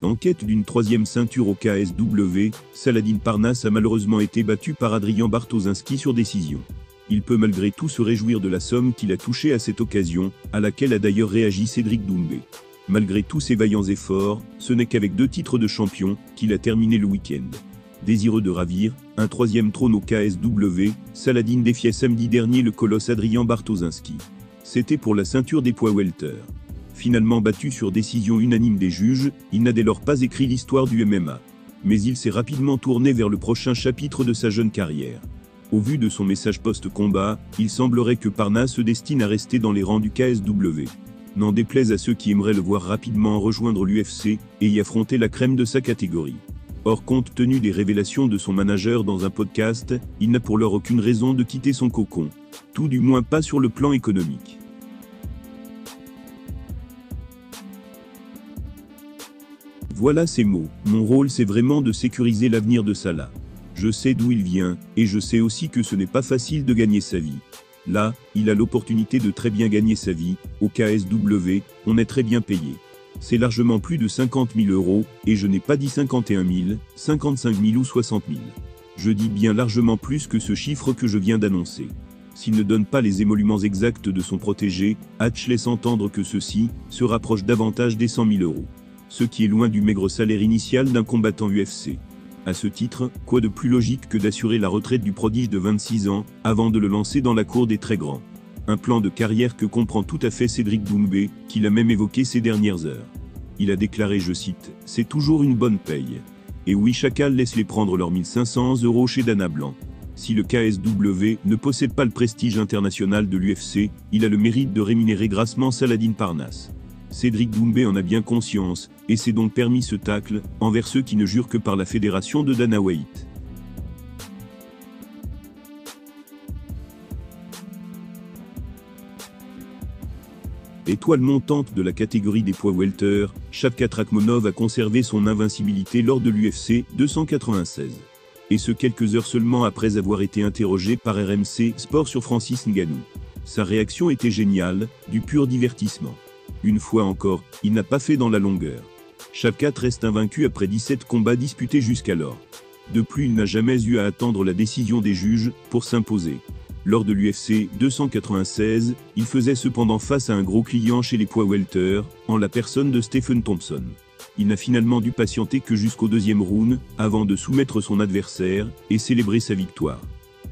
En quête d'une troisième ceinture au KSW, Saladin Parnasse a malheureusement été battu par Adrian Bartoszynski sur décision. Il peut malgré tout se réjouir de la somme qu'il a touchée à cette occasion, à laquelle a d'ailleurs réagi Cédric Doumbé. Malgré tous ses vaillants efforts, ce n'est qu'avec 2 titres de champion qu'il a terminé le week-end. Désireux de ravir un troisième trône au KSW, Saladin défiait samedi dernier le colosse Adrian Bartoszynski. C'était pour la ceinture des poids welter. Finalement battu sur décision unanime des juges, il n'a dès lors pas écrit l'histoire du MMA. Mais il s'est rapidement tourné vers le prochain chapitre de sa jeune carrière. Au vu de son message post-combat, il semblerait que Parnasse se destine à rester dans les rangs du KSW. N'en déplaise à ceux qui aimeraient le voir rapidement rejoindre l'UFC et y affronter la crème de sa catégorie. Or, compte tenu des révélations de son manager dans un podcast, il n'a pour l'heure aucune raison de quitter son cocon. Tout du moins pas sur le plan économique. Voilà ses mots. Mon rôle c'est vraiment de sécuriser l'avenir de Salah. Je sais d'où il vient, et je sais aussi que ce n'est pas facile de gagner sa vie. Là, il a l'opportunité de très bien gagner sa vie. Au KSW, on est très bien payé. C'est largement plus de 50 000 €, et je n'ai pas dit 51 000, 55 000 ou 60 000. Je dis bien largement plus que ce chiffre que je viens d'annoncer. S'il ne donne pas les émoluments exacts de son protégé, Hatch laisse entendre que ceci se rapproche davantage des 100 000 €. Ce qui est loin du maigre salaire initial d'un combattant UFC. À ce titre, quoi de plus logique que d'assurer la retraite du prodige de 26 ans, avant de le lancer dans la cour des très grands. Un plan de carrière que comprend tout à fait Cédric Doumbé, qu'il a même évoqué ces dernières heures. Il a déclaré, je cite, « C'est toujours une bonne paye. Et oui, Chacal laisse-les prendre leurs 1500 € chez Dana Blanc. Si le KSW ne possède pas le prestige international de l'UFC, il a le mérite de rémunérer grassement Saladin Parnasse. » Cédric Doumbé en a bien conscience, et s'est donc permis ce tacle, envers ceux qui ne jurent que par la fédération de Dana White. Étoile montante de la catégorie des poids welter, Shavkat Rakhmonov a conservé son invincibilité lors de l'UFC 296. Et ce quelques heures seulement après avoir été interrogé par RMC Sport sur Francis Ngannou. Sa réaction était géniale, du pur divertissement. Une fois encore, il n'a pas fait dans la longueur. Shavkat reste invaincu après 17 combats disputés jusqu'alors. De plus, il n'a jamais eu à attendre la décision des juges pour s'imposer. Lors de l'UFC 296, il faisait cependant face à un gros client chez les poids welter, en la personne de Stephen Thompson. Il n'a finalement dû patienter que jusqu'au 2e round, avant de soumettre son adversaire et célébrer sa victoire.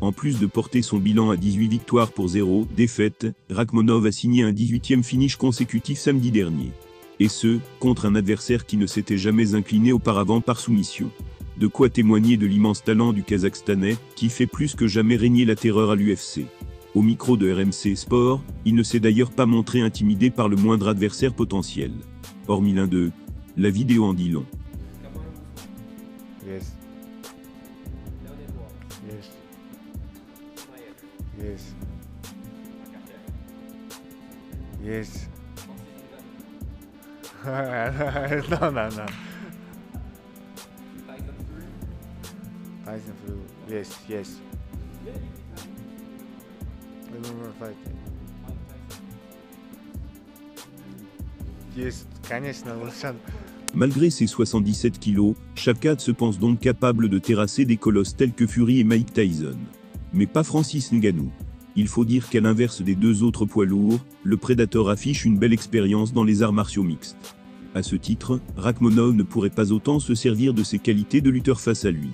En plus de porter son bilan à 18 victoires pour 0 défaites, Rakhmonov a signé un 18e finish consécutif samedi dernier. Et ce, contre un adversaire qui ne s'était jamais incliné auparavant par soumission. De quoi témoigner de l'immense talent du Kazakhstanais, qui fait plus que jamais régner la terreur à l'UFC. Au micro de RMC Sport, il ne s'est d'ailleurs pas montré intimidé par le moindre adversaire potentiel. Hormis l'un d'eux, la vidéo en dit long. Yes. Yes. Yes. No. Tyson Fury. Yes. Remember fighting. Yes, конечно, Лучан. Malgré ses 77 kilos, Shavkat se pense donc capable de terrasser des colosses tels que Fury et Mike Tyson. Mais pas Francis Ngannou. Il faut dire qu'à l'inverse des 2 autres poids lourds, le Predator affiche une belle expérience dans les arts martiaux mixtes. À ce titre, Rakhmonov ne pourrait pas autant se servir de ses qualités de lutteur face à lui.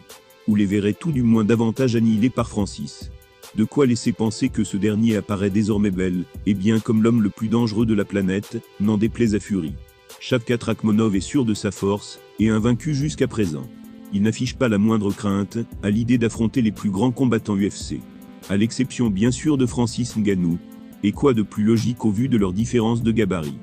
Ou les verrait tout du moins davantage annihilés par Francis. De quoi laisser penser que ce dernier apparaît désormais belle, et bien comme l'homme le plus dangereux de la planète, n'en déplaise à Fury. Shavkat Rakhmonov est sûr de sa force, et invaincu jusqu'à présent. Il n'affiche pas la moindre crainte à l'idée d'affronter les plus grands combattants UFC. À l'exception bien sûr de Francis Ngannou. Et quoi de plus logique au vu de leurs différences de gabarit.